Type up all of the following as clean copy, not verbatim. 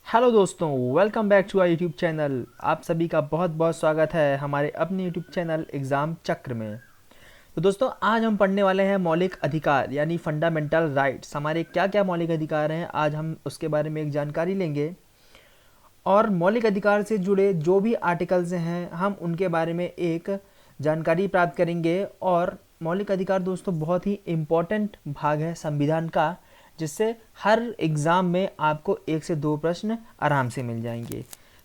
Hello दोस्तों, welcome back to our YouTube channel. आप सभी का बहुत बहुत स्वागत है हमारे अपने यूट्यूब चैनल एग्ज़ाम चक्र में। तो दोस्तों, आज हम पढ़ने वाले हैं मौलिक अधिकार यानी फंडामेंटल राइट्स। हमारे क्या क्या मौलिक अधिकार हैं, आज हम उसके बारे में एक जानकारी लेंगे। और मौलिक अधिकार से जुड़े जो भी आर्टिकल्स हैं हम उनके बारे में एक जानकारी प्राप्त करेंगे। और मौलिक अधिकार दोस्तों बहुत ही इम्पोर्टेंट भाग है संविधान का, जिससे हर एग्ज़ाम में आपको 1 से 2 प्रश्न आराम से मिल जाएंगे।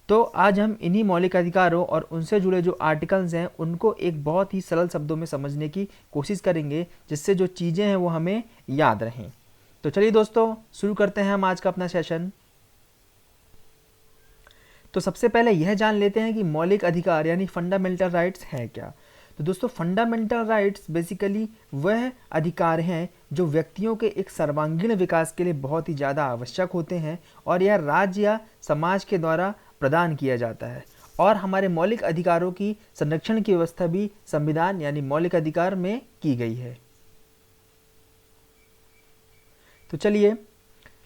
तो आज हम इन्हीं मौलिक अधिकारों और उनसे जुड़े जो आर्टिकल्स हैं उनको एक बहुत ही सरल शब्दों में समझने की कोशिश करेंगे, जिससे जो चीज़ें हैं वो हमें याद रहें। तो चलिए दोस्तों, शुरू करते हैं हम आज का अपना सेशन। तो सबसे पहले यह जान लेते हैं कि मौलिक अधिकार यानी फंडामेंटल राइट्स हैं क्या। तो दोस्तों, फंडामेंटल राइट्स बेसिकली वह अधिकार हैं जो व्यक्तियों के एक सर्वांगीण विकास के लिए बहुत ही ज़्यादा आवश्यक होते हैं और यह राज्य या समाज के द्वारा प्रदान किया जाता है। और हमारे मौलिक अधिकारों की संरक्षण की व्यवस्था भी संविधान यानी मौलिक अधिकार में की गई है। तो चलिए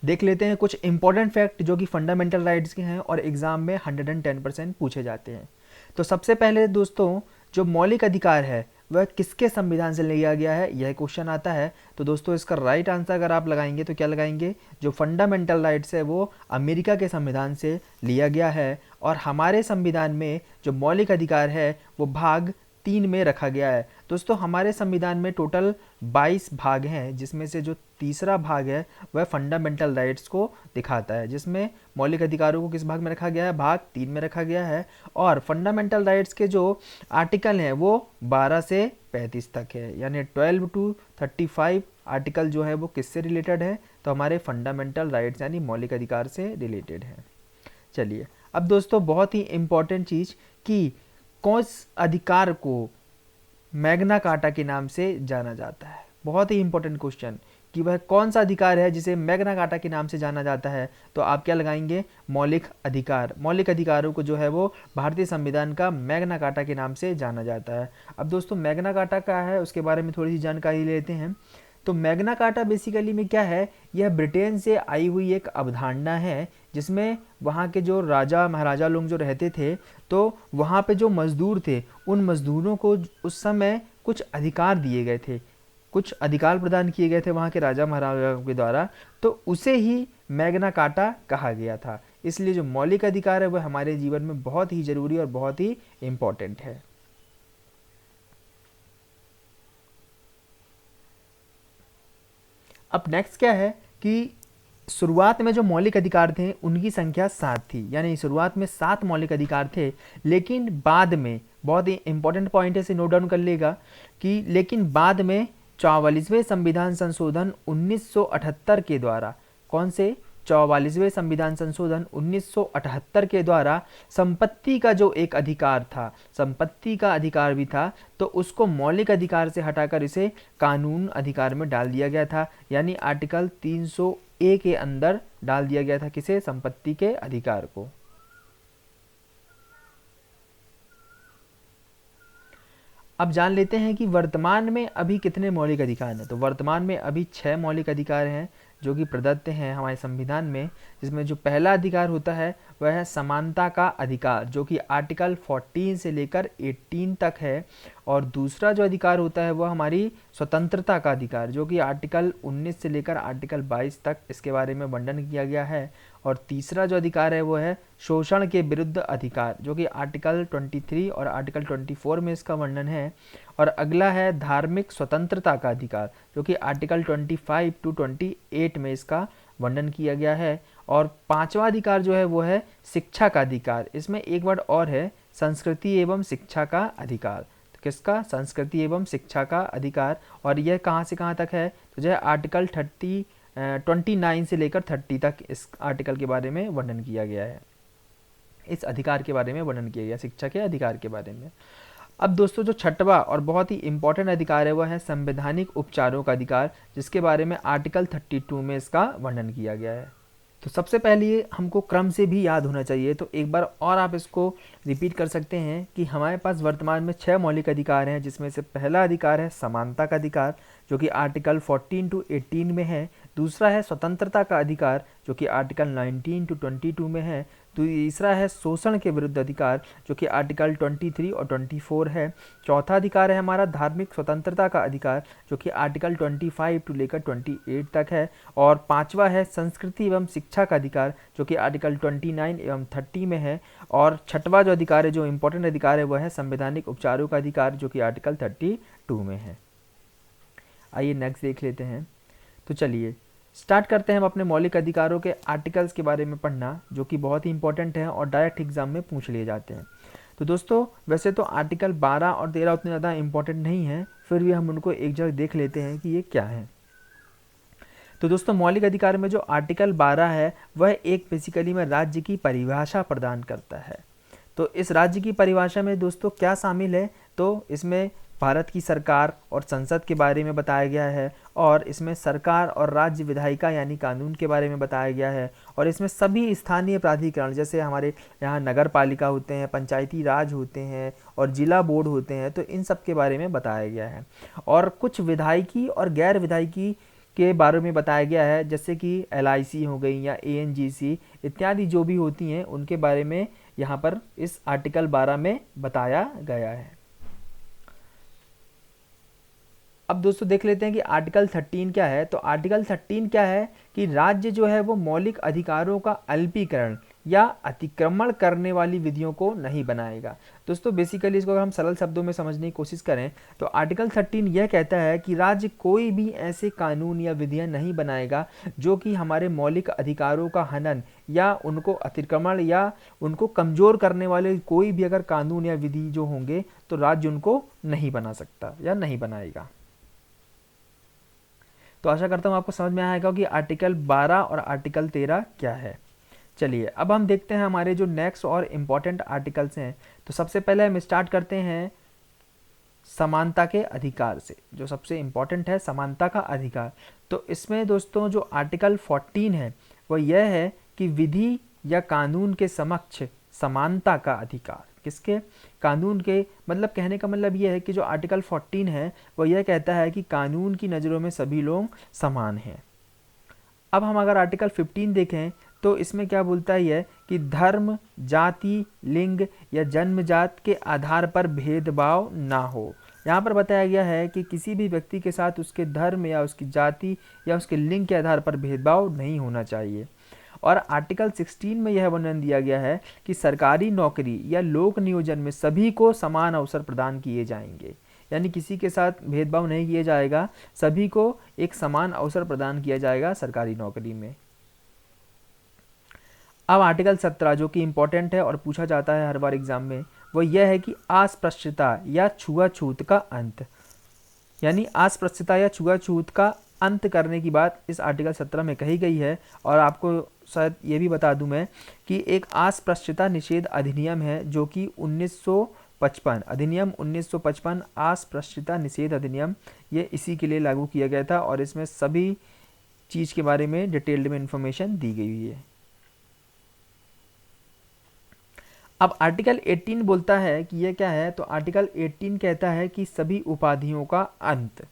देख लेते हैं कुछ इंपॉर्टेंट फैक्ट जो कि फंडामेंटल राइट्स के हैं और एग्जाम में 110% पूछे जाते हैं। तो सबसे पहले दोस्तों, जो मौलिक अधिकार है वह किसके संविधान से लिया गया है, यह क्वेश्चन आता है। तो दोस्तों, इसका राइट आंसर अगर आप लगाएंगे तो क्या लगाएंगे, जो फंडामेंटल राइट्स है वो अमेरिका के संविधान से लिया गया है। और हमारे संविधान में जो मौलिक अधिकार है वो भाग 3 में रखा गया है। दोस्तों, हमारे संविधान में टोटल 22 भाग हैं, जिसमें से जो तीसरा भाग है वह फंडामेंटल राइट्स को दिखाता है, जिसमें मौलिक अधिकारों को किस भाग में रखा गया है, भाग 3 में रखा गया है। और फंडामेंटल राइट्स के जो आर्टिकल हैं वो 12 से 35 तक है, यानी 12 to 35 आर्टिकल जो है वो किससे रिलेटेड है, तो हमारे फंडामेंटल राइट्स यानी मौलिक अधिकार से रिलेटेड है। चलिए अब दोस्तों, बहुत ही इम्पॉर्टेंट चीज़ कि कौन अधिकार को मैग्ना कार्टा के नाम से जाना जाता है। बहुत ही इंपॉर्टेंट क्वेश्चन कि वह कौन सा अधिकार है जिसे मैग्ना कार्टा के नाम से जाना जाता है। तो आप क्या लगाएंगे, मौलिक अधिकार। मौलिक अधिकारों को जो है वो भारतीय संविधान का मैग्ना कार्टा के नाम से जाना जाता है। अब दोस्तों, मैग्ना कार्टा क्या है उसके बारे में थोड़ी सी जानकारी लेते हैं। तो मैग्ना कार्टा बेसिकली में क्या है, यह ब्रिटेन से आई हुई एक अवधारणा है, जिसमें वहाँ के जो राजा महाराजा लोग जो रहते थे, तो वहाँ पे जो मजदूर थे उन मजदूरों को उस समय कुछ अधिकार दिए गए थे, कुछ अधिकार प्रदान किए गए थे वहाँ के राजा महाराजाओं के द्वारा। तो उसे ही मैग्ना कार्टा कहा गया था। इसलिए जो मौलिक अधिकार है वह हमारे जीवन में बहुत ही ज़रूरी और बहुत ही इम्पोर्टेंट है। अब नेक्स्ट क्या है कि शुरुआत में जो मौलिक अधिकार थे उनकी संख्या 7 थी, यानी शुरुआत में 7 मौलिक अधिकार थे। लेकिन बाद में, बहुत ही इंपॉर्टेंट पॉइंट है, इसे नोट डाउन कर लेगा कि लेकिन बाद में 44वें संविधान संशोधन 1978 के द्वारा, कौन से 44वें संविधान संशोधन 1978 के द्वारा संपत्ति का जो एक अधिकार था, संपत्ति का अधिकार भी था, तो उसको मौलिक अधिकार से हटाकर इसे कानून अधिकार में डाल दिया गया था, यानी आर्टिकल 300A के अंदर डाल दिया गया था। किसे, संपत्ति के अधिकार को। अब जान लेते हैं कि वर्तमान में अभी कितने मौलिक अधिकार हैं। तो वर्तमान में अभी 6 मौलिक अधिकार हैं जो कि प्रदत्त हैं हमारे संविधान में, जिसमें जो पहला अधिकार होता है वह है समानता का अधिकार, जो कि आर्टिकल 14 से लेकर 18 तक है। और दूसरा जो अधिकार होता है वह हमारी स्वतंत्रता का अधिकार, जो कि आर्टिकल 19 से लेकर आर्टिकल 22 तक इसके बारे में वर्णन किया गया है। और तीसरा जो अधिकार है वो है शोषण के विरुद्ध अधिकार, जो कि आर्टिकल 23 और आर्टिकल 24 में इसका वर्णन है। और अगला है धार्मिक स्वतंत्रता का अधिकार, जो कि आर्टिकल 25 to 28 में इसका वर्णन किया गया है। और पांचवा अधिकार जो है वो है शिक्षा का अधिकार। इसमें एक वर्ड और है, संस्कृति एवं शिक्षा का अधिकार। तो किसका, संस्कृति एवं शिक्षा का अधिकार। और यह कहाँ से कहाँ तक है, तो जो है आर्टिकल 29 से लेकर 30 तक इस आर्टिकल के बारे में वर्णन किया गया है, इस अधिकार के बारे में वर्णन किया गया, शिक्षा के अधिकार के बारे में। अब दोस्तों, जो छठवां और बहुत ही इंपॉर्टेंट अधिकार है वह है संवैधानिक उपचारों का अधिकार, जिसके बारे में आर्टिकल 32 में इसका वर्णन किया गया है। तो सबसे पहले ये हमको क्रम से भी याद होना चाहिए, तो एक बार और आप इसको रिपीट कर सकते हैं कि हमारे पास वर्तमान में 6 मौलिक अधिकार हैं, जिसमें से पहला अधिकार है समानता का अधिकार, जो कि आर्टिकल 14 to 18 में है। दूसरा है स्वतंत्रता का अधिकार जो कि आर्टिकल 19 टू 22 में है। तीसरा है शोषण के विरुद्ध अधिकार जो कि आर्टिकल 23 और 24 है। चौथा अधिकार है हमारा धार्मिक स्वतंत्रता का अधिकार जो कि आर्टिकल 25 टू लेकर 28 तक है। और पांचवा है संस्कृति एवं शिक्षा का अधिकार जो कि आर्टिकल 29 एवं 30 में है। और छठवां जो अधिकार है, जो इम्पोर्टेंट अधिकार है, वह है संवैधानिक उपचारों का अधिकार जो कि आर्टिकल 32 में है। आइए नेक्स्ट देख लेते हैं। तो चलिए स्टार्ट करते हैं हम अपने मौलिक अधिकारों के आर्टिकल्स के बारे में पढ़ना, जो कि बहुत ही इंपॉर्टेंट है और डायरेक्ट एग्जाम में पूछ लिए जाते हैं। तो दोस्तों वैसे तो आर्टिकल 12 और 13 उतने ज़्यादा इंपॉर्टेंट नहीं है, फिर भी हम उनको एक जगह देख लेते हैं कि ये क्या है। तो दोस्तों मौलिक अधिकार में जो आर्टिकल 12 है वह एक बेसिकली में राज्य की परिभाषा प्रदान करता है। तो इस राज्य की परिभाषा में दोस्तों क्या शामिल है, तो इसमें भारत की सरकार और संसद के बारे में बताया गया है, और इसमें सरकार और राज्य विधायिका यानी कानून के बारे में बताया गया है, और इसमें सभी स्थानीय प्राधिकरण जैसे हमारे यहाँ नगर पालिका होते हैं, पंचायती राज होते हैं और जिला बोर्ड होते हैं, तो इन सब के बारे में बताया गया है। और कुछ विधायिकी और गैर विधायिकी के बारे में बताया गया है, जैसे कि LIC हो गई या ANGC इत्यादि जो भी होती हैं उनके बारे में यहाँ पर इस आर्टिकल 12 में बताया गया है। अब दोस्तों देख लेते हैं कि आर्टिकल 13 क्या है। तो आर्टिकल 13 क्या है कि राज्य जो है वो मौलिक अधिकारों का अल्पीकरण या अतिक्रमण करने वाली विधियों को नहीं बनाएगा। दोस्तों बेसिकली इसको अगर हम सरल शब्दों में समझने की कोशिश करें तो आर्टिकल 13 यह कहता है कि राज्य कोई भी ऐसे कानून या विधियां नहीं बनाएगा जो कि हमारे मौलिक अधिकारों का हनन या उनको अतिक्रमण या उनको कमज़ोर करने वाले कोई भी अगर कानून या विधि जो होंगे तो राज्य उनको नहीं बना सकता या नहीं बनाएगा। तो आशा करता हूँ आपको समझ में आएगा कि आर्टिकल 12 और आर्टिकल 13 क्या है। चलिए अब हम देखते हैं हमारे जो नेक्स्ट और इम्पॉर्टेंट आर्टिकल्स हैं। तो सबसे पहले हम स्टार्ट करते हैं समानता के अधिकार से, जो सबसे इम्पॉर्टेंट है समानता का अधिकार। तो इसमें दोस्तों जो आर्टिकल 14 है वह यह है कि विधि या कानून के समक्ष समानता का अधिकार। किसके? कानून के। मतलब कहने का मतलब यह है कि जो आर्टिकल 14 है वह यह कहता है कि कानून की नज़रों में सभी लोग समान हैं। अब हम अगर आर्टिकल 15 देखें तो इसमें क्या बोलता है कि धर्म, जाति, लिंग या जन्मजात के आधार पर भेदभाव ना हो। यहाँ पर बताया गया है कि किसी भी व्यक्ति के साथ उसके धर्म या उसकी जाति या उसके लिंग के आधार पर भेदभाव नहीं होना चाहिए। और आर्टिकल 16 में यह वर्णन दिया गया है कि सरकारी नौकरी या लोक नियोजन में सभी को समान अवसर प्रदान किए जाएंगे, यानी किसी के साथ भेदभाव नहीं किया जाएगा, सभी को एक समान अवसर प्रदान किया जाएगा सरकारी नौकरी में। अब आर्टिकल 17 जो कि इम्पोर्टेंट है और पूछा जाता है हर बार एग्जाम में, वो यह है कि अस्पृश्यता या छुआछूत का अंत, यानी अस्पृश्यता या छुआछूत का अंत करने की बात इस आर्टिकल 17 में कही गई है। और आपको शायद ये भी बता दूं मैं कि एक अस्पृश्यता निषेध अधिनियम है जो कि 1955 अधिनियम 1955 अस्पृश्यता निषेध अधिनियम, ये इसी के लिए लागू किया गया था और इसमें सभी चीज़ के बारे में डिटेल्ड में इंफॉर्मेशन दी गई हुई है। अब आर्टिकल 18 बोलता है कि ये क्या है, तो आर्टिकल 18 कहता है कि सभी उपाधियों का अंत।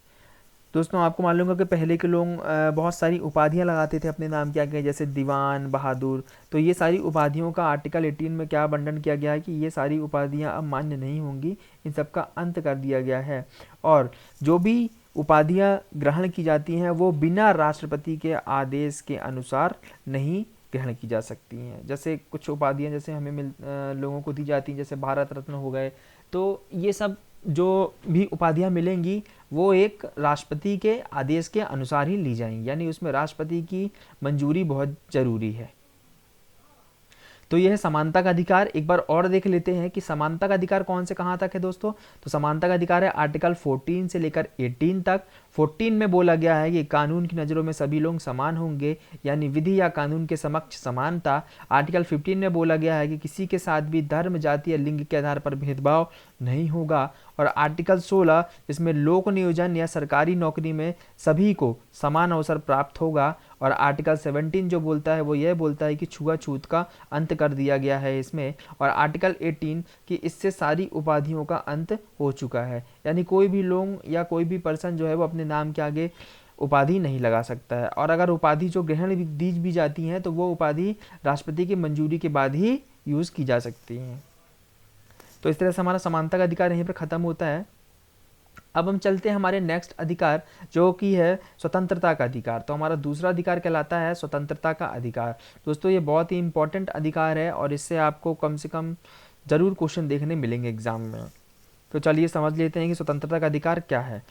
दोस्तों आपको मालूम है कि पहले के लोग बहुत सारी उपाधियां लगाते थे अपने नाम के आगे, जैसे दीवान, बहादुर। तो ये सारी उपाधियों का आर्टिकल 18 में क्या वर्णन किया गया है कि ये सारी उपाधियां अब मान्य नहीं होंगी, इन सब का अंत कर दिया गया है। और जो भी उपाधियां ग्रहण की जाती हैं वो बिना राष्ट्रपति के आदेश के अनुसार नहीं ग्रहण की जा सकती हैं। जैसे कुछ उपाधियां जैसे हमें लोगों को दी जाती हैं, जैसे भारत रत्न हो गए, तो ये सब जो भी उपाधियां मिलेंगी वो एक राष्ट्रपति के आदेश के अनुसार ही ली जाएंगी, यानी उसमें राष्ट्रपति की मंजूरी बहुत ज़रूरी है। तो यह है समानता का अधिकार। एक बार और देख लेते हैं कि समानता का अधिकार कौन से कहाँ तक है दोस्तों। तो समानता का अधिकार है आर्टिकल 14 से लेकर 18 तक। 14 में बोला गया है कि कानून की नज़रों में सभी लोग समान होंगे, यानी विधि या कानून के समक्ष समानता। आर्टिकल 15 में बोला गया है कि किसी के साथ भी धर्म, जाति या लिंग के आधार पर भेदभाव नहीं होगा। और आर्टिकल 16 इसमें लोक नियोजन या सरकारी नौकरी में सभी को समान अवसर प्राप्त होगा। और आर्टिकल 17 जो बोलता है वो यह बोलता है कि छुआछूत का अंत कर दिया गया है इसमें। और आर्टिकल 18 कि इससे सारी उपाधियों का अंत हो चुका है, यानी कोई भी लोग या कोई भी पर्सन जो है वो अपने नाम के आगे उपाधि नहीं लगा सकता है, और अगर उपाधि जो ग्रहण दी भी जाती हैं तो वो उपाधि राष्ट्रपति की मंजूरी के बाद ही यूज़ की जा सकती हैं। तो इस तरह से हमारा समानता का अधिकार यहीं पर ख़त्म होता है। अब हम चलते हैं हमारे नेक्स्ट अधिकार जो कि है स्वतंत्रता का अधिकार। तो हमारा दूसरा अधिकार कहलाता है स्वतंत्रता का अधिकार। दोस्तों ये बहुत ही इंपॉर्टेंट अधिकार है और इससे आपको कम से कम ज़रूर क्वेश्चन देखने मिलेंगे एग्जाम में। तो चलिए समझ लेते हैं कि स्वतंत्रता का अधिकार क्या है।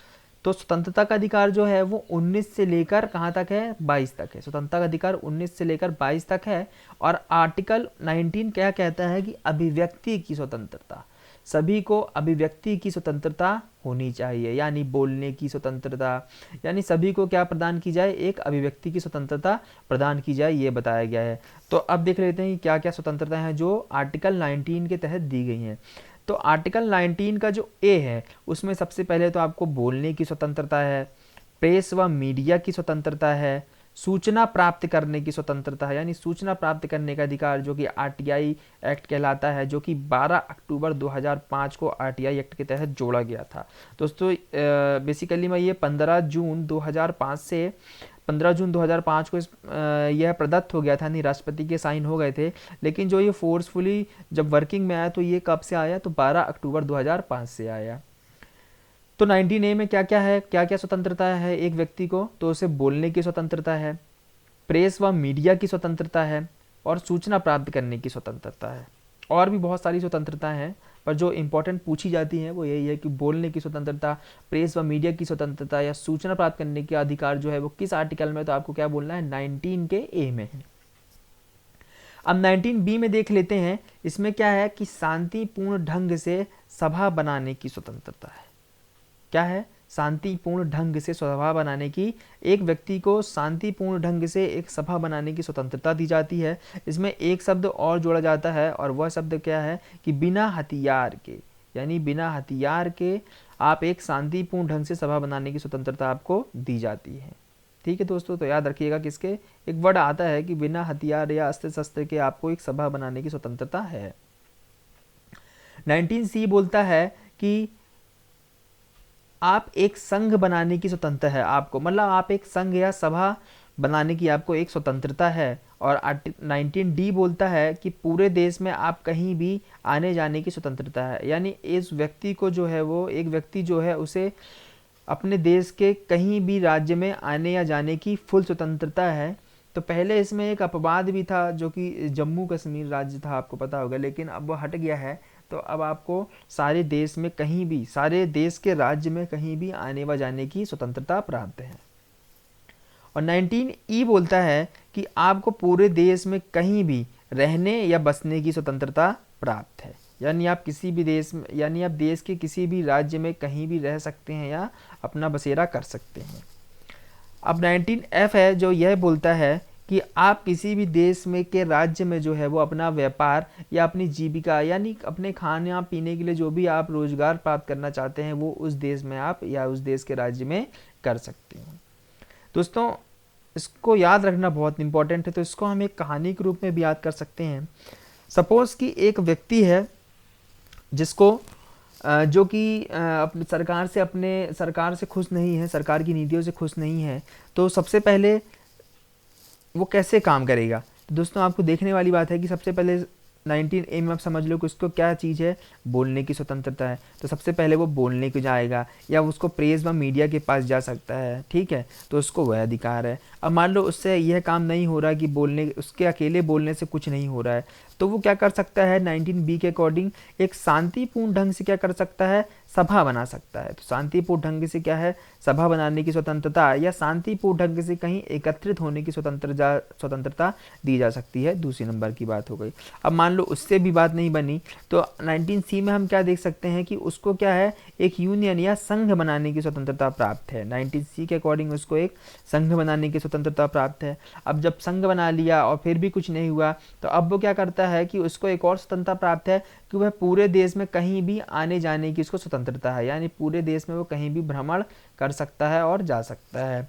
तो स्वतंत्रता का अधिकार जो है वो 19 से लेकर कहाँ तक है, 22 तक है। स्वतंत्रता का अधिकार 19 से लेकर 22 तक है। और आर्टिकल 19 क्या कहता है कि अभिव्यक्ति की स्वतंत्रता, सभी को अभिव्यक्ति की स्वतंत्रता होनी चाहिए, यानी बोलने की स्वतंत्रता, यानी सभी को क्या प्रदान की जाए, एक अभिव्यक्ति की स्वतंत्रता प्रदान की जाए, ये बताया गया है। तो अब देख लेते हैं कि क्या क्या स्वतंत्रता है जो आर्टिकल 19 के तहत दी गई हैं। तो आर्टिकल 19 का जो ए है उसमें सबसे पहले तो आपको बोलने की स्वतंत्रता है, प्रेस व मीडिया की स्वतंत्रता है, सूचना प्राप्त करने की स्वतंत्रता है, यानी सूचना प्राप्त करने का अधिकार जो कि आरटीआई एक्ट कहलाता है, जो कि 12 अक्टूबर 2005 को आरटीआई एक्ट के तहत जोड़ा गया था। दोस्तों बेसिकली मैं ये 15 जून 2005 से 15 जून 2005 को यह प्रदत्त हो गया था, यानी राष्ट्रपति के साइन हो गए थे। लेकिन जो ये फोर्सफुली जब वर्किंग में आया तो ये कब से आया, तो 12 अक्टूबर 2005 से आया। तो 19A में क्या क्या है, क्या क्या स्वतंत्रता है एक व्यक्ति को, तो उसे बोलने की स्वतंत्रता है, प्रेस व मीडिया की स्वतंत्रता है, और सूचना प्राप्त करने की स्वतंत्रता है। और भी बहुत सारी स्वतंत्रता हैं, पर जो इंपॉर्टेंट पूछी जाती हैं वो यही है कि बोलने की स्वतंत्रता, प्रेस व मीडिया की स्वतंत्रता या सूचना प्राप्त करने के अधिकार जो है वो किस आर्टिकल में, तो आपको क्या बोलना है, 19 के ए में है। अब 19B में देख लेते हैं, इसमें क्या है कि शांतिपूर्ण ढंग से सभा बनाने की स्वतंत्रता है। क्या है, शांतिपूर्ण ढंग से सभा बनाने की, एक व्यक्ति को शांतिपूर्ण ढंग से एक सभा बनाने की स्वतंत्रता दी जाती है। इसमें एक शब्द और जोड़ा जाता है और वह शब्द क्या है कि बिना हथियार के, यानी बिना हथियार के आप एक शांतिपूर्ण ढंग से सभा बनाने की स्वतंत्रता आपको दी जाती है। ठीक है दोस्तों, तो याद रखिएगा कि इसके एक वर्ड आता है कि बिना हथियार या अस्त्र शस्त्र के आपको एक सभा बनाने की स्वतंत्रता है। 19C बोलता है कि आप एक संघ बनाने की स्वतंत्रता है आपको, मतलब आप एक संघ या सभा बनाने की आपको एक स्वतंत्रता है। और 19D बोलता है कि पूरे देश में आप कहीं भी आने जाने की स्वतंत्रता है, यानी इस व्यक्ति को जो है वो, एक व्यक्ति जो है उसे अपने देश के कहीं भी राज्य में आने या जाने की फुल स्वतंत्रता है। तो पहले इसमें एक अपवाद भी था जो कि जम्मू कश्मीर राज्य था, आपको पता होगा, लेकिन अब वो हट गया है। तो अब आपको सारे देश में कहीं भी, सारे देश के राज्य में कहीं भी आने व जाने की स्वतंत्रता प्राप्त है। और 19E बोलता है कि आपको पूरे देश में कहीं भी रहने या बसने की स्वतंत्रता प्राप्त है, यानी आप किसी भी देश में, यानी आप देश के किसी भी राज्य में कहीं भी रह सकते हैं या अपना बसेरा कर सकते हैं। अब 19F है जो यह बोलता है कि आप किसी भी देश में के राज्य में जो है वो अपना व्यापार या अपनी जीविका, यानी अपने खाने पीने के लिए जो भी आप रोजगार प्राप्त करना चाहते हैं वो उस देश में आप या उस देश के राज्य में कर सकते हैं। दोस्तों इसको याद रखना बहुत इंपॉर्टेंट है, तो इसको हम एक कहानी के रूप में भी याद कर सकते हैं। सपोज कि एक व्यक्ति है जिसको जो कि अपने सरकार से खुश नहीं है, सरकार की नीतियों से खुश नहीं है, तो सबसे पहले वो कैसे काम करेगा। तो दोस्तों आपको देखने वाली बात है कि सबसे पहले 19A में आप समझ लो कि उसको क्या चीज़ है, बोलने की स्वतंत्रता है। तो सबसे पहले वो बोलने को जाएगा या उसको प्रेस व मीडिया के पास जा सकता है, ठीक है, तो उसको वह अधिकार है। अब मान लो उससे यह काम नहीं हो रहा कि बोलने, उसके अकेले बोलने से कुछ नहीं हो रहा है, तो वो क्या कर सकता है, 19B के अकॉर्डिंग एक शांतिपूर्ण ढंग से क्या कर सकता है, सभा बना सकता है। तो शांतिपूर्ण ढंग से क्या है, सभा बनाने की स्वतंत्रता या शांतिपूर्ण ढंग से कहीं एकत्रित होने की स्वतंत्रता दी जा सकती है। दूसरी नंबर की बात हो गई। अब मान लो उससे भी बात नहीं बनी, तो 19C में हम क्या देख सकते हैं कि उसको क्या है, एक यूनियन या संघ बनाने की स्वतंत्रता प्राप्त है। 19C के अकॉर्डिंग उसको एक संघ बनाने की स्वतंत्रता प्राप्त है। अब जब संघ बना लिया और फिर भी कुछ नहीं हुआ, तो अब वो क्या करता है कि उसको एक और स्वतंत्रता प्राप्त है कि वह पूरे देश में कहीं भी आने जाने की उसको स्वतंत्रता है, यानी पूरे देश में वो कहीं भी भ्रमण कर सकता है और जा सकता है।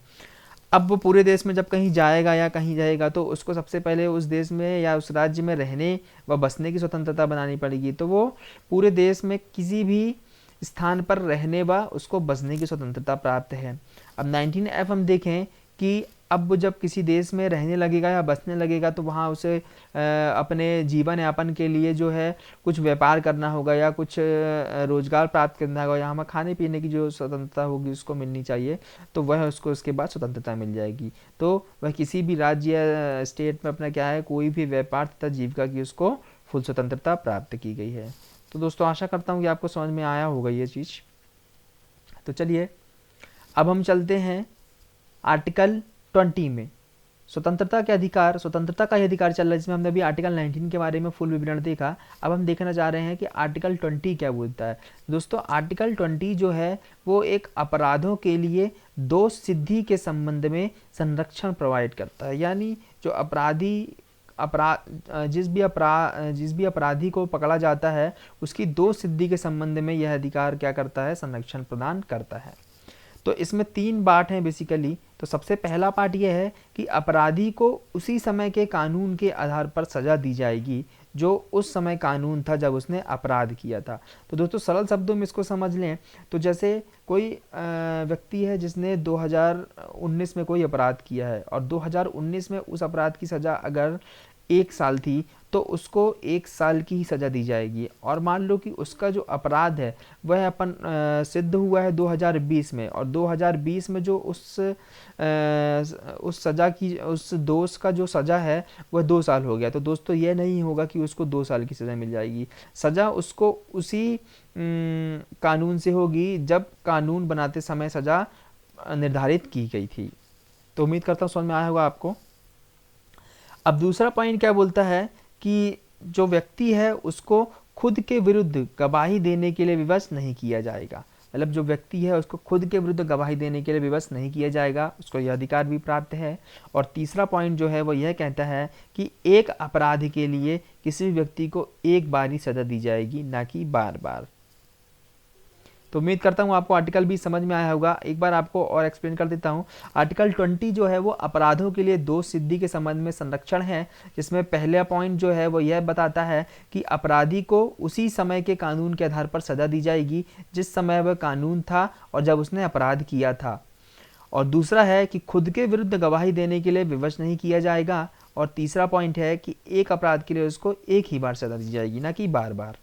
अब वो पूरे देश में जब कहीं जाएगा या कहीं जाएगा तो उसको सबसे पहले उस देश में या उस राज्य में रहने व बसने की स्वतंत्रता बनानी पड़ेगी। तो वो पूरे देश में किसी भी स्थान पर रहने व उसको बसने की स्वतंत्रता प्राप्त है। अब 19F हम देखें कि अब वो जब किसी देश में रहने लगेगा या बसने लगेगा तो वहाँ उसे अपने जीवन यापन के लिए जो है कुछ व्यापार करना होगा या कुछ रोजगार प्राप्त करना होगा, या हमें खाने पीने की जो स्वतंत्रता होगी उसको मिलनी चाहिए, तो वह उसको उसके बाद स्वतंत्रता मिल जाएगी। तो वह किसी भी राज्य या स्टेट में अपना क्या है कोई भी व्यापार तथा जीविका की उसको फुल स्वतंत्रता प्राप्त की गई है। तो दोस्तों आशा करता हूँ कि आपको समझ में आया होगा ये चीज़। तो चलिए अब हम चलते हैं आर्टिकल 20 में, स्वतंत्रता के अधिकार, स्वतंत्रता का ही अधिकार चल रहा है, जिसमें हमने अभी आर्टिकल 19 के बारे में फुल विवरण देखा। अब हम देखना चाह रहे हैं कि आर्टिकल 20 क्या बोलता है। दोस्तों आर्टिकल 20 जो है वो एक अपराधों के लिए दोष सिद्धि के संबंध में संरक्षण प्रोवाइड करता है, यानी जो जिस भी अपराधी को पकड़ा जाता है उसकी दोष सिद्धि के संबंध में यह अधिकार क्या करता है, संरक्षण प्रदान करता है। तो इसमें 3 पार्ट हैं बेसिकली। तो सबसे पहला पार्ट यह है कि अपराधी को उसी समय के कानून के आधार पर सजा दी जाएगी जो उस समय कानून था जब उसने अपराध किया था। तो दोस्तों सरल शब्दों में इसको समझ लें तो जैसे कोई व्यक्ति है जिसने 2019 में कोई अपराध किया है और 2019 में उस अपराध की सज़ा अगर 1 साल थी तो उसको 1 साल की ही सज़ा दी जाएगी। और मान लो कि उसका जो अपराध है वह सिद्ध हुआ है 2020 में, और 2020 में जो उस सज़ा की, उस दोष का जो सज़ा है वह 2 साल हो गया। तो दोस्तों ये नहीं होगा कि उसको 2 साल की सज़ा मिल जाएगी। सज़ा उसको उसी कानून से होगी जब कानून बनाते समय सज़ा निर्धारित की गई थी। तो उम्मीद करता हूँ समझ में आया होगा आपको। अब दूसरा पॉइंट क्या बोलता है कि जो व्यक्ति है उसको खुद के विरुद्ध गवाही देने के लिए विवश नहीं किया जाएगा। मतलब जो व्यक्ति है उसको खुद के विरुद्ध गवाही देने के लिए विवश नहीं किया जाएगा, उसको यह अधिकार भी प्राप्त है। और तीसरा पॉइंट जो है वो यह कहता है कि एक अपराध के लिए किसी भी व्यक्ति को एक बार ही सजा दी जाएगी, ना कि बार बार। तो उम्मीद करता हूँ आपको आर्टिकल भी समझ में आया होगा। एक बार आपको और एक्सप्लेन कर देता हूँ। आर्टिकल 20 जो है वो अपराधों के लिए दोष सिद्धि के संबंध में संरक्षण है, जिसमें पहला पॉइंट जो है वो यह बताता है कि अपराधी को उसी समय के कानून के आधार पर सजा दी जाएगी जिस समय वह कानून था और जब उसने अपराध किया था। और दूसरा है कि खुद के विरुद्ध गवाही देने के लिए विवश नहीं किया जाएगा। और तीसरा पॉइंट है कि एक अपराध के लिए उसको एक ही बार सजा दी जाएगी, ना कि बार बार।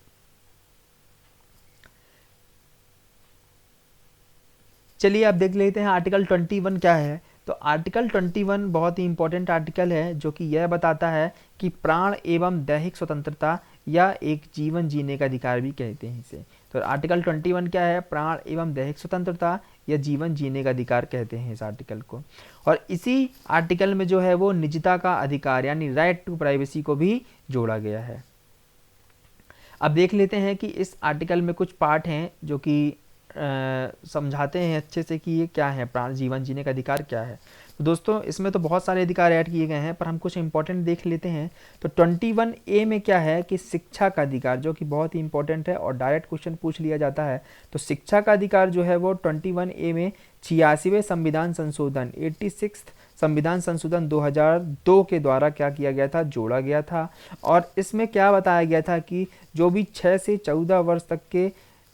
चलिए अब देख लेते हैं आर्टिकल 21 क्या है। तो आर्टिकल 21 बहुत ही इंपॉर्टेंट आर्टिकल है जो कि यह बताता है कि प्राण एवं दैहिक स्वतंत्रता या एक जीवन जीने का अधिकार भी कहते हैं इसे। तो आर्टिकल 21 क्या है, प्राण एवं दैहिक स्वतंत्रता या जीवन जीने का अधिकार कहते हैं इस आर्टिकल को। और इसी आर्टिकल में जो है वो निजता का अधिकार यानी राइट टू प्राइवेसी को भी जोड़ा गया है। अब देख लेते हैं कि इस आर्टिकल में कुछ पार्ट हैं जो कि समझाते हैं अच्छे से कि ये क्या है, प्राण जीवन जीने का अधिकार क्या है। तो दोस्तों इसमें तो बहुत सारे अधिकार ऐड किए गए हैं पर हम कुछ इंपॉर्टेंट देख लेते हैं। तो 21A में क्या है कि शिक्षा का अधिकार, जो कि बहुत ही इंपॉर्टेंट है और डायरेक्ट क्वेश्चन पूछ लिया जाता है। तो शिक्षा का अधिकार जो है वो 21A में 86वें संविधान संशोधन 86th संविधान संशोधन 2002 के द्वारा क्या किया गया था, जोड़ा गया था। और इसमें क्या बताया गया था कि जो भी 6 से 14 वर्ष तक के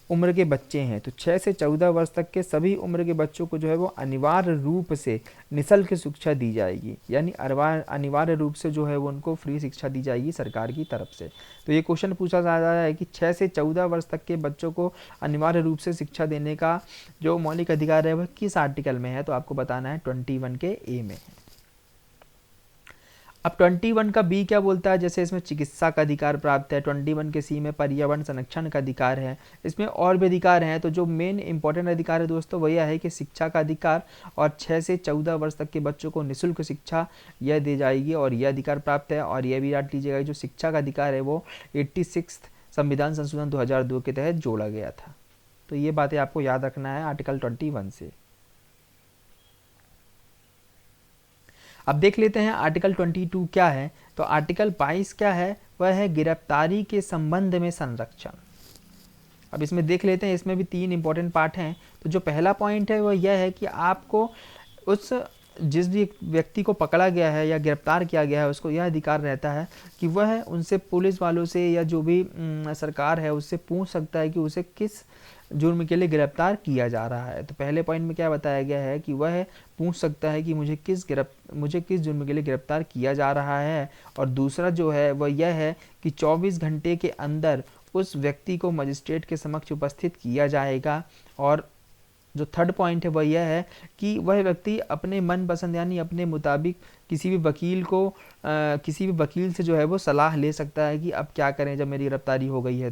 उम्र के बच्चे हैं, तो 6 से 14 वर्ष तक के सभी उम्र के बच्चों को जो है वो अनिवार्य रूप से निःशुल्क शिक्षा दी जाएगी, यानी अनिवार्य रूप से जो है वो उनको फ्री शिक्षा दी जाएगी सरकार की तरफ से। तो ये क्वेश्चन पूछा जा रहा है कि 6 से 14 वर्ष तक के बच्चों को अनिवार्य रूप से शिक्षा देने का जो मौलिक अधिकार है वह किस आर्टिकल में है, तो आपको बताना है 21 के ए में है। अब 21 का बी क्या बोलता है, जैसे इसमें चिकित्सा का अधिकार प्राप्त है। 21 के सी में पर्यावरण संरक्षण का अधिकार है। इसमें और भी अधिकार हैं। तो जो मेन इंपॉर्टेंट अधिकार है दोस्तों वह यह है कि शिक्षा का अधिकार और 6 से 14 वर्ष तक के बच्चों को निःशुल्क शिक्षा यह दी जाएगी और यह अधिकार प्राप्त है। और यह भी याद लीजिएगा जो शिक्षा का अधिकार है वो 86 संविधान संशोधन 2002 के तहत जोड़ा गया था। तो ये बातें आपको याद रखना है आर्टिकल 21 से। अब देख लेते हैं आर्टिकल 22 क्या है। तो आर्टिकल 22 क्या है, वह है गिरफ्तारी के संबंध में संरक्षण। अब इसमें देख लेते हैं, इसमें भी 3 इंपॉर्टेंट पार्ट हैं। तो जो पहला पॉइंट है वह यह है कि आपको उस जिस भी व्यक्ति को पकड़ा गया है या गिरफ्तार किया गया है उसको यह अधिकार रहता है कि वह उनसे, पुलिस वालों से या जो भी सरकार है उससे पूछ सकता है कि उसे किस जुर्म के लिए गिरफ्तार किया जा रहा है। तो पहले पॉइंट में क्या बताया गया है कि वह पूछ सकता है कि मुझे किस जुर्म के लिए गिरफ्तार किया जा रहा है। और दूसरा जो है वह यह है कि 24 घंटे के अंदर उस व्यक्ति को मजिस्ट्रेट के समक्ष उपस्थित किया जाएगा। और जो थर्ड पॉइंट है वह यह है कि वह व्यक्ति अपने मन पसंद यानी अपने मुताबिक किसी भी वकील से जो है वो सलाह ले सकता है कि अब क्या करें जब मेरी गिरफ्तारी हो गई है।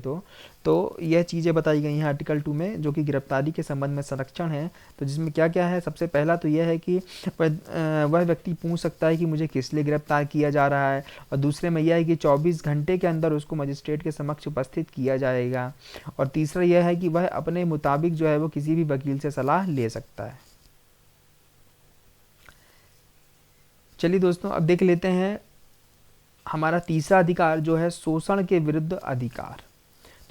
तो यह चीज़ें बताई गई हैं आर्टिकल 2 में, जो कि गिरफ्तारी के संबंध में संरक्षण है। तो जिसमें क्या क्या है, सबसे पहला तो यह है कि वह व्यक्ति पूछ सकता है कि मुझे किस लिए गिरफ्तार किया जा रहा है। और दूसरे में यह है कि 24 घंटे के अंदर उसको मजिस्ट्रेट के समक्ष उपस्थित किया जाएगा। और तीसरा यह है कि वह अपने मुताबिक जो है वो किसी भी वकील से सलाह ले सकता है। चलिए दोस्तों, अब देख लेते हैं हमारा तीसरा अधिकार जो है शोषण के विरुद्ध अधिकार।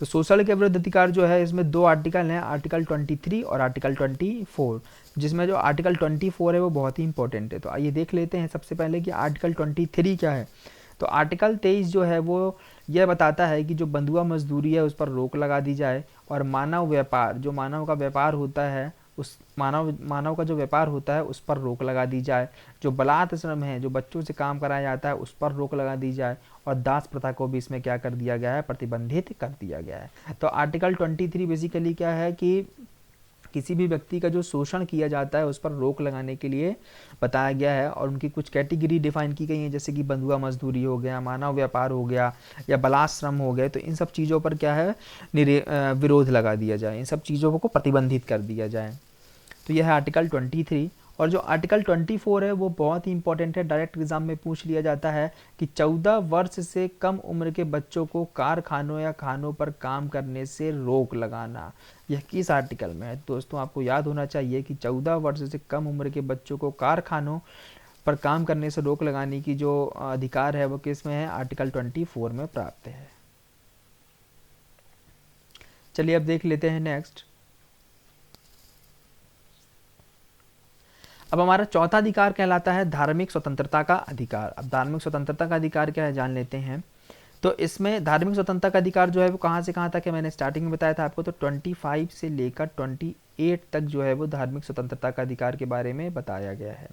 तो शोषण के विरुद्ध अधिकार जो है इसमें 2 आर्टिकल हैं, आर्टिकल 23 और आर्टिकल 24, जिसमें जो आर्टिकल 24 है वो बहुत ही इंपॉर्टेंट है। तो आइए देख लेते हैं सबसे पहले कि आर्टिकल 23 क्या है। तो आर्टिकल 23 जो है वो यह बताता है कि जो बंधुआ मजदूरी है उस पर रोक लगा दी जाए। और मानव व्यापार, जो मानव का व्यापार होता है, उस मानव का जो व्यापार होता है उस पर रोक लगा दी जाए। जो बलात् श्रम है, जो बच्चों से काम कराया जाता है, उस पर रोक लगा दी जाए। और दास प्रथा को भी इसमें क्या कर दिया गया है, प्रतिबंधित कर दिया गया है। तो आर्टिकल 23 बेसिकली क्या है कि किसी भी व्यक्ति का जो शोषण किया जाता है उस पर रोक लगाने के लिए बताया गया है। और उनकी कुछ कैटेगरी डिफाइन की गई है, जैसे कि बंधुआ मजदूरी हो गया, मानव व्यापार हो गया, या बलात् श्रम हो गए। तो इन सब चीज़ों पर क्या है, विरोध लगा दिया जाए, इन सब चीज़ों को प्रतिबंधित कर दिया जाए। तो यह है आर्टिकल 23। और जो आर्टिकल 24 है वो बहुत ही इंपॉर्टेंट है, डायरेक्ट एग्जाम में पूछ लिया जाता है कि 14 वर्ष से कम उम्र के बच्चों को कारखानों या खानों पर काम करने से रोक लगाना। यह किस आर्टिकल में है दोस्तों, आपको याद होना चाहिए कि 14 वर्ष से कम उम्र के बच्चों को कारखानों पर काम करने से रोक लगाने की जो अधिकार है वो किस में है, आर्टिकल 24 में प्राप्त है। चलिए अब देख लेते हैं नेक्स्ट। अब हमारा चौथा अधिकार कहलाता है धार्मिक स्वतंत्रता का अधिकार। अब धार्मिक स्वतंत्रता का अधिकार क्या है जान लेते हैं। तो इसमें धार्मिक स्वतंत्रता का अधिकार जो है वो कहाँ से कहाँ तक है, मैंने स्टार्टिंग में बताया था आपको। तो 25 से लेकर 28 तक जो है वो धार्मिक स्वतंत्रता का अधिकार के बारे में बताया गया है।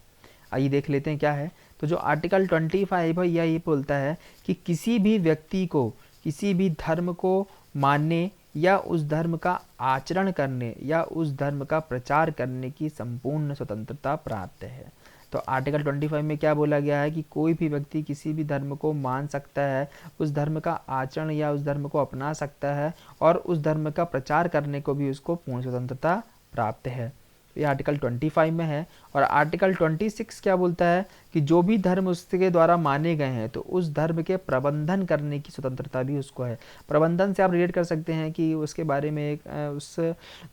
आइए देख लेते हैं क्या है। तो जो आर्टिकल 25 है यह ये बोलता है कि किसी भी व्यक्ति को किसी भी धर्म को मानने या उस धर्म का आचरण करने या उस धर्म का प्रचार करने की संपूर्ण स्वतंत्रता प्राप्त है। तो आर्टिकल 25 में क्या बोला गया है कि कोई भी व्यक्ति किसी भी धर्म को मान सकता है, उस धर्म का आचरण या उस धर्म को अपना सकता है, और उस धर्म का प्रचार करने को भी उसको पूर्ण स्वतंत्रता प्राप्त है। ये आर्टिकल 25 में है। और आर्टिकल 26 क्या बोलता है कि जो भी धर्म उसके द्वारा माने गए हैं तो उस धर्म के प्रबंधन करने की स्वतंत्रता भी उसको है। प्रबंधन से आप रिलेट कर सकते हैं कि उसके बारे में एक उस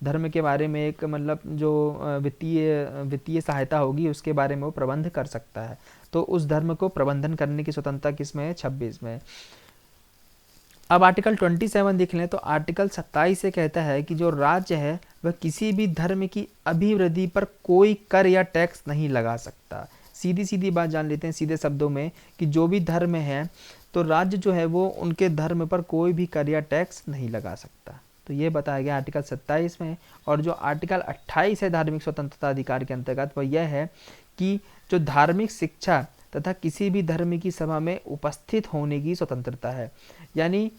धर्म के बारे में एक मतलब जो वित्तीय सहायता होगी उसके बारे में वो प्रबंध कर सकता है। तो उस धर्म को प्रबंधन करने की स्वतंत्रता किसमें है, 26 में। अब आर्टिकल 27 देख लें। तो आर्टिकल 27 से कहता है कि जो राज्य है वह किसी भी धर्म की अभिवृद्धि पर कोई कर या टैक्स नहीं लगा सकता। सीधी सीधी बात जान लेते हैं सीधे शब्दों में कि जो भी धर्म है तो राज्य जो है वो उनके धर्म पर कोई भी कर या टैक्स नहीं लगा सकता। तो ये बताया गया आर्टिकल 27 में। और जो आर्टिकल 28 है धार्मिक स्वतंत्रता अधिकार के अंतर्गत वह यह है कि जो धार्मिक शिक्षा तथा किसी भी धर्म की सभा में उपस्थित होने की स्वतंत्रता है। यानी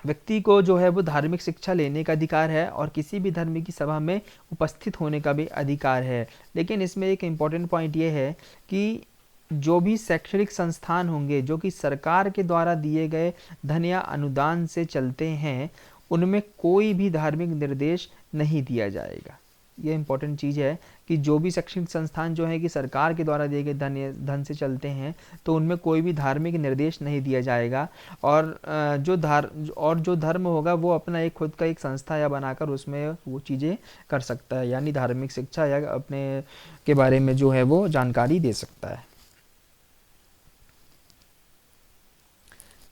व्यक्ति को जो है वो धार्मिक शिक्षा लेने का अधिकार है और किसी भी धर्म की सभा में उपस्थित होने का भी अधिकार है। लेकिन इसमें एक इम्पॉर्टेंट पॉइंट ये है कि जो भी शैक्षणिक संस्थान होंगे जो कि सरकार के द्वारा दिए गए धन या अनुदान से चलते हैं उनमें कोई भी धार्मिक निर्देश नहीं दिया जाएगा। ये इंपॉर्टेंट चीज़ है कि जो भी शैक्षणिक संस्थान जो है कि सरकार के द्वारा दिए गए धन से चलते हैं तो उनमें कोई भी धार्मिक निर्देश नहीं दिया जाएगा। और जो धर्म होगा वो अपना एक खुद का एक संस्था या बनाकर उसमें वो चीज़ें कर सकता है, यानी धार्मिक शिक्षा या अपने के बारे में जो है वो जानकारी दे सकता है।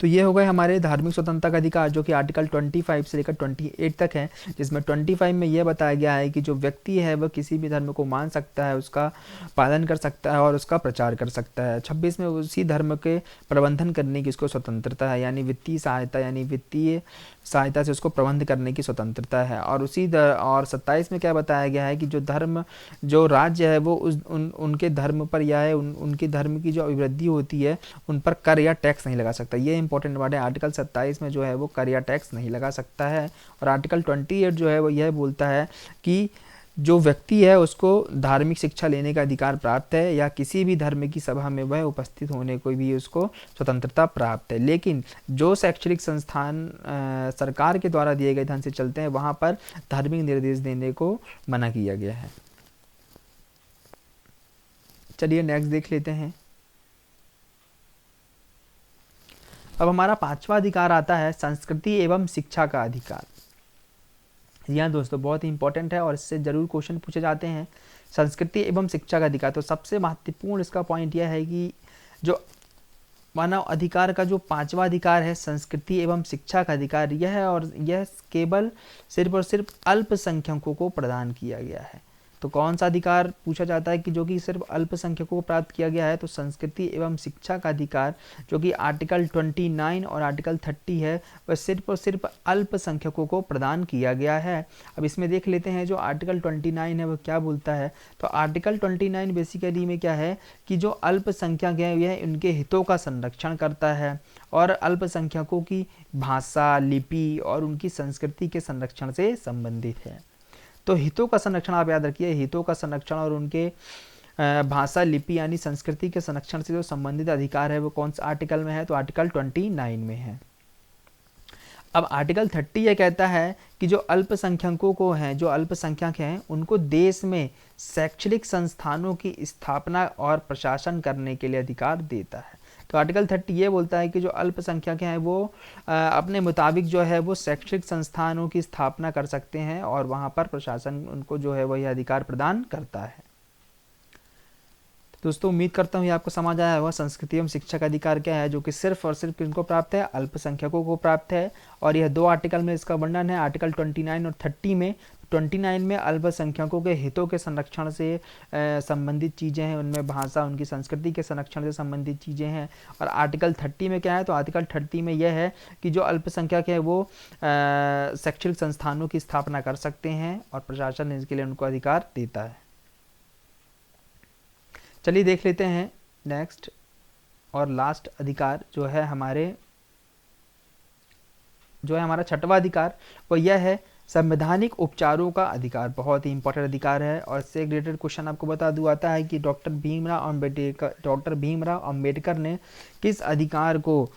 तो ये हो गए हमारे धार्मिक स्वतंत्रता का अधिकार, जो कि आर्टिकल 25 से लेकर 28 तक है, जिसमें 25 में यह बताया गया है कि जो व्यक्ति है वह किसी भी धर्म को मान सकता है, उसका पालन कर सकता है और उसका प्रचार कर सकता है। 26 में उसी धर्म के प्रबंधन करने की उसको स्वतंत्रता है, यानी वित्तीय सहायता से उसको प्रबंध करने की स्वतंत्रता है। और और 27 में क्या बताया गया है कि जो राज्य है वो उनके धर्म पर या है उनके धर्म की जो अभिवृद्धि होती है उन पर कर या टैक्स नहीं लगा सकता। ये इंपॉर्टेंट वर्ड है, आर्टिकल 27 में जो है वो कर या टैक्स नहीं लगा सकता है। और आर्टिकल 28 जो है वो यह बोलता है कि जो व्यक्ति है उसको धार्मिक शिक्षा लेने का अधिकार प्राप्त है, या किसी भी धर्म की सभा में वह उपस्थित होने को भी उसको स्वतंत्रता प्राप्त है। लेकिन जो शैक्षणिक संस्थान सरकार के द्वारा दिए गए धन से चलते हैं वहाँ पर धार्मिक निर्देश देने को मना किया गया है। चलिए नेक्स्ट देख लेते हैं। अब हमारा 5वां अधिकार आता है संस्कृति एवं शिक्षा का अधिकार। यहाँ दोस्तों बहुत ही इंपॉर्टेंट है और इससे जरूर क्वेश्चन पूछे जाते हैं। संस्कृति एवं शिक्षा का अधिकार, तो सबसे महत्वपूर्ण इसका पॉइंट यह है कि जो मानव अधिकार का जो 5वां अधिकार है संस्कृति एवं शिक्षा का अधिकार, यह है और यह केवल सिर्फ और सिर्फ अल्पसंख्यकों को प्रदान किया गया है। तो कौन सा अधिकार पूछा जाता है कि जो कि सिर्फ अल्पसंख्यकों को प्राप्त किया गया है, तो संस्कृति एवं शिक्षा का अधिकार जो कि आर्टिकल 29 और आर्टिकल 30 है वह सिर्फ और सिर्फ अल्पसंख्यकों को प्रदान किया गया है। अब इसमें देख लेते हैं जो आर्टिकल 29 है वह क्या बोलता है। तो आर्टिकल 29 बेसिकली में क्या है कि जो अल्पसंख्यक हैं यह उनके हितों का संरक्षण करता है और अल्पसंख्यकों की भाषा, लिपि और उनकी संस्कृति के संरक्षण से संबंधित है। तो हितों का संरक्षण आप याद रखिए, हितों का संरक्षण और उनके भाषा, लिपि यानी संस्कृति के संरक्षण से जो संबंधित अधिकार है वो कौन सा आर्टिकल में है, तो आर्टिकल 29 में है। अब आर्टिकल 30 ये कहता है कि जो अल्पसंख्यकों को हैं, जो अल्पसंख्यक हैं उनको देश में शैक्षणिक संस्थानों की स्थापना और प्रशासन करने के लिए अधिकार देता है। तो आर्टिकल 30 ये बोलता है कि जो अल्पसंख्यक हैं वो अपने मुताबिक जो है वो शैक्षणिक संस्थानों की स्थापना कर सकते हैं और वहाँ पर प्रशासन उनको जो है वही अधिकार प्रदान करता है। दोस्तों उम्मीद करता हूँ ये आपको समझ आया होगा संस्कृति एवं शिक्षा का अधिकार क्या है, जो कि सिर्फ और सिर्फ किनको प्राप्त है, अल्पसंख्यकों को प्राप्त है। और यह 2 आर्टिकल में इसका वर्णन है, आर्टिकल 29 और 30 में। 29 में अल्पसंख्यकों के हितों के संरक्षण से संबंधित चीज़ें हैं, उनमें भाषा, उनकी संस्कृति के संरक्षण से संबंधित चीज़ें हैं। और आर्टिकल 30 में क्या है, तो आर्टिकल 30 में यह है कि जो अल्पसंख्यक है वो शैक्षणिक संस्थानों की स्थापना कर सकते हैं और प्रशासन इसके लिए उनको अधिकार देता है। चलिए देख लेते हैं नेक्स्ट और लास्ट अधिकार जो है हमारा 6वां अधिकार, वो यह है संवैधानिक उपचारों का अधिकार। बहुत ही इंपॉर्टेंट अधिकार है और इससे रिलेटेड क्वेश्चन आपको बता दूं आता है कि डॉक्टर भीमराव अंबेडकर ने किस अधिकार को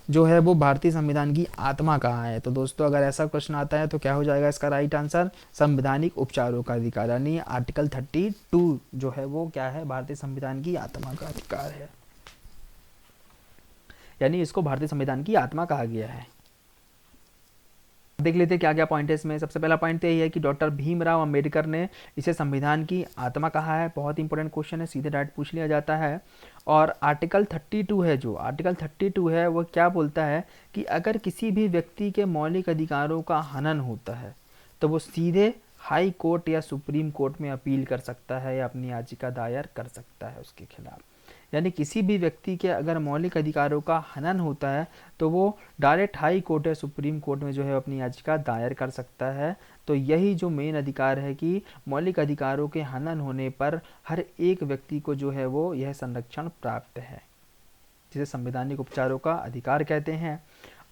जो है वो भारतीय संविधान की आत्मा कहा है। तो दोस्तों अगर ऐसा क्वेश्चन आता है तो क्या हो जाएगा इसका राइट आंसर, संवैधानिक उपचारों का अधिकार, यानी आर्टिकल 32 जो है वो क्या है, भारतीय संविधान की आत्मा का अधिकार है, यानी इसको भारतीय संविधान की आत्मा कहा गया है। देख लेते हैं क्या क्या पॉइंट है इसमें। सबसे पहला पॉइंट तो यही है कि डॉक्टर भीमराव अंबेडकर ने इसे संविधान की आत्मा कहा है। बहुत इंपॉर्टेंट क्वेश्चन है, सीधे डायरेक्ट पूछ लिया जाता है। और आर्टिकल 32 है, जो आर्टिकल 32 है वो क्या बोलता है कि अगर किसी भी व्यक्ति के मौलिक अधिकारों का हनन होता है तो वो सीधे हाई कोर्ट या सुप्रीम कोर्ट में अपील कर सकता है या अपनी याचिका दायर कर सकता है उसके खिलाफ। यानी किसी भी व्यक्ति के अगर मौलिक अधिकारों का हनन होता है तो वो डायरेक्ट हाई कोर्ट या सुप्रीम कोर्ट में जो है अपनी याचिका दायर कर सकता है। तो यही जो मेन अधिकार है कि मौलिक अधिकारों के हनन होने पर हर एक व्यक्ति को जो है वो यह संरक्षण प्राप्त है, जिसे संवैधानिक उपचारों का अधिकार कहते हैं।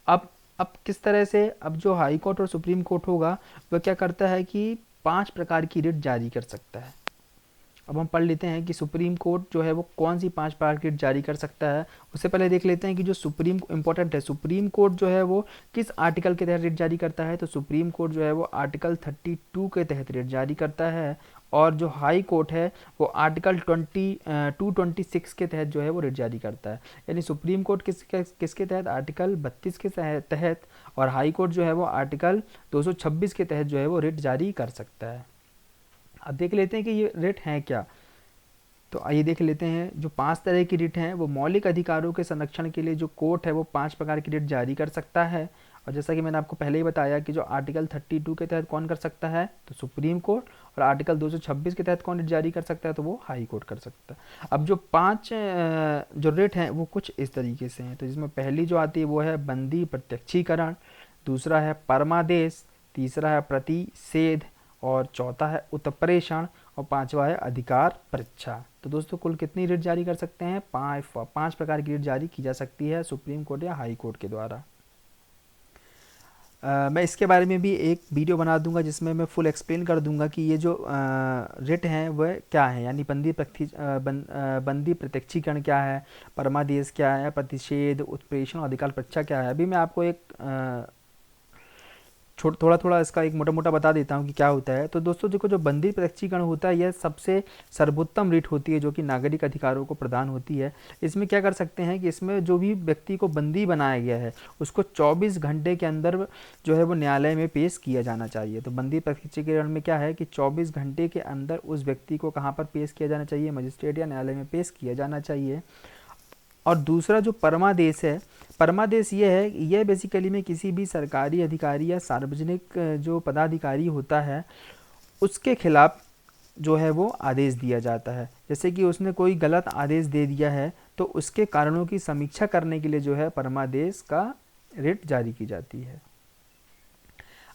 अब किस तरह से, अब जो हाई कोर्ट और सुप्रीम कोर्ट होगा वह क्या करता है कि 5 प्रकार की रिट जारी कर सकता है। अब हम पढ़ लेते हैं कि सुप्रीम कोर्ट जो है वो कौन सी 5 प्रकार की रिट जारी कर सकता है। उससे पहले देख लेते हैं कि जो सुप्रीम इंपॉर्टेंट है, सुप्रीम कोर्ट जो है वो किस आर्टिकल के तहत रिट जारी करता है। तो सुप्रीम कोर्ट जो है वो आर्टिकल 32 के तहत रिट जारी करता है। और जो हाई कोर्ट है वो आर्टिकल 226 के तहत जो है वो रिट जारी करता है। यानी सुप्रीम कोर्ट किसके तहत, आर्टिकल 32 के तहत, और हाई कोर्ट जो है वो आर्टिकल 226 के तहत जो है वो रिट जारी कर सकता है। अब देख लेते हैं कि ये रिट हैं क्या। तो आइए देख लेते हैं। जो 5 तरह की रिट हैं वो मौलिक अधिकारों के संरक्षण के लिए जो कोर्ट है वो 5 प्रकार की रिट जारी कर सकता है। और जैसा कि मैंने आपको पहले ही बताया कि जो आर्टिकल 32 के तहत कौन कर सकता है, तो सुप्रीम कोर्ट, और आर्टिकल 226 के तहत कौन रिट जारी कर सकता है, तो वो हाई कोर्ट कर सकता है। अब जो 5 जो रिट हैं वो कुछ इस तरीके से हैं। तो जिसमें पहली जो आती है वो है बंदी प्रत्यक्षीकरण, दूसरा है परमादेश, तीसरा है प्रतिषेध, और चौथा है उत्प्रेषण, और 5वां है अधिकार परीक्षा। तो दोस्तों कुल कितनी रिट जारी कर सकते हैं? 5 प्रकार की रिट जारी की जा सकती है सुप्रीम कोर्ट या हाई कोर्ट के द्वारा। मैं इसके बारे में भी एक वीडियो बना दूंगा जिसमें मैं फुल एक्सप्लेन कर दूंगा कि ये जो रिट हैं वह क्या है, यानी बंदी प्रत्यक्षीकरण क्या है, परमादेश क्या है, प्रतिषेध, उत्प्रेषण और अधिकार परीक्षा क्या है। अभी मैं आपको एक थोड़ा थोड़ा इसका एक मोटा मोटा बता देता हूँ कि क्या होता है। तो दोस्तों देखो, जो बंदी प्रत्यक्षीकरण होता है यह सबसे सर्वोत्तम रिट होती है जो कि नागरिक अधिकारों को प्रदान होती है। इसमें क्या कर सकते हैं कि इसमें जो भी व्यक्ति को बंदी बनाया गया है उसको 24 घंटे के अंदर जो है वो न्यायालय में पेश किया जाना चाहिए। तो बंदी प्रत्यक्षीकरण में क्या है कि 24 घंटे के अंदर उस व्यक्ति को कहाँ पर पेश किया जाना चाहिए? मजिस्ट्रेट या न्यायालय में पेश किया जाना चाहिए। और दूसरा जो परमादेश है, परमादेश ये है, यह बेसिकली में किसी भी सरकारी अधिकारी या सार्वजनिक जो पदाधिकारी होता है उसके खिलाफ जो है वो आदेश दिया जाता है। जैसे कि उसने कोई गलत आदेश दे दिया है तो उसके कारणों की समीक्षा करने के लिए जो है परमादेश का रिट जारी की जाती है।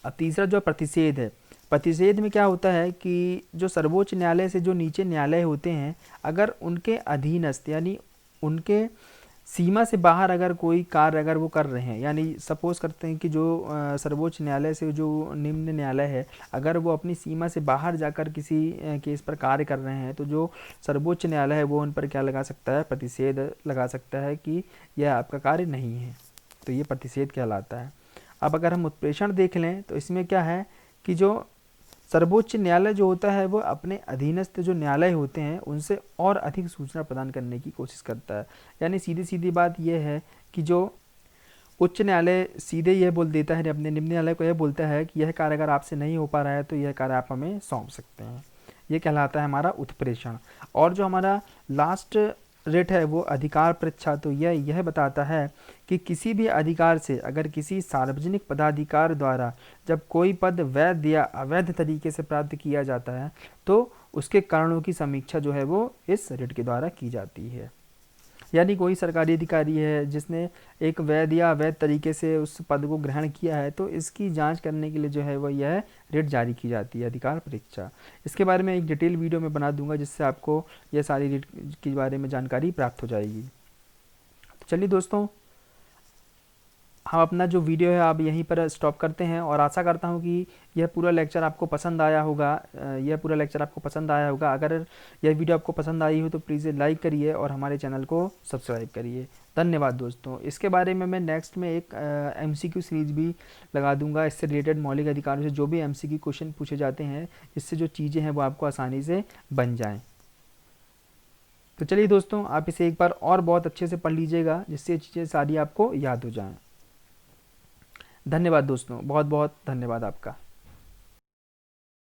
अब तीसरा जो प्रतिषेध है, प्रतिषेध में क्या होता है कि जो सर्वोच्च न्यायालय से जो नीचे न्यायालय होते हैं अगर उनके अधीनस्थ यानी उनके सीमा से बाहर अगर कोई कार्य अगर वो कर रहे हैं, यानी सपोज करते हैं कि जो सर्वोच्च न्यायालय से जो निम्न न्यायालय है अगर वो अपनी सीमा से बाहर जाकर किसी केस पर कार्य कर रहे हैं तो जो सर्वोच्च न्यायालय है वो उन पर क्या लगा सकता है? प्रतिषेध लगा सकता है कि यह आपका कार्य नहीं है। तो ये प्रतिषेध कहलाता है। अब अगर हम उत्प्रेषण देख लें तो इसमें क्या है कि जो सर्वोच्च न्यायालय जो होता है वो अपने अधीनस्थ जो न्यायालय होते हैं उनसे और अधिक सूचना प्रदान करने की कोशिश करता है। यानी सीधी सीधी बात यह है कि जो उच्च न्यायालय सीधे यह बोल देता है अपने निम्न न्यायालय को, यह बोलता है कि यह कार्य अगर आपसे नहीं हो पा रहा है तो यह कार्य आप हमें सौंप सकते हैं। ये कहलाता है हमारा उत्प्रेषण। और जो हमारा लास्ट रिट है वो अधिकार परीक्षा। तो यह बताता है कि किसी भी अधिकार से अगर किसी सार्वजनिक पदाधिकार द्वारा जब कोई पद वैध या अवैध तरीके से प्राप्त किया जाता है तो उसके कारणों की समीक्षा जो है वो इस रिट के द्वारा की जाती है। यानी कोई सरकारी अधिकारी है जिसने एक वैध या अवैध तरीके से उस पद को ग्रहण किया है तो इसकी जांच करने के लिए जो है वह यह रिट जारी की जाती है, अधिकार परीक्षा। इसके बारे में एक डिटेल वीडियो में बना दूंगा जिससे आपको यह सारी रिट के बारे में जानकारी प्राप्त हो जाएगी। तो चलिए दोस्तों, हम अपना जो वीडियो है आप यहीं पर स्टॉप करते हैं और आशा करता हूं कि यह पूरा लेक्चर आपको पसंद आया होगा। अगर यह वीडियो आपको पसंद आई हो तो प्लीज़ लाइक करिए और हमारे चैनल को सब्सक्राइब करिए। धन्यवाद दोस्तों। इसके बारे में मैं नेक्स्ट में एक MCQ सीरीज भी लगा दूंगा इससे रिलेटेड, मौलिक अधिकारों से जो भी MCQ क्वेश्चन पूछे जाते हैं इससे जो चीज़ें हैं वो आपको आसानी से बन जाएँ। तो चलिए दोस्तों, आप इसे एक बार और बहुत अच्छे से पढ़ लीजिएगा जिससे ये चीज़ें सारी आपको याद हो जाएँ। धन्यवाद दोस्तों, बहुत बहुत धन्यवाद आपका।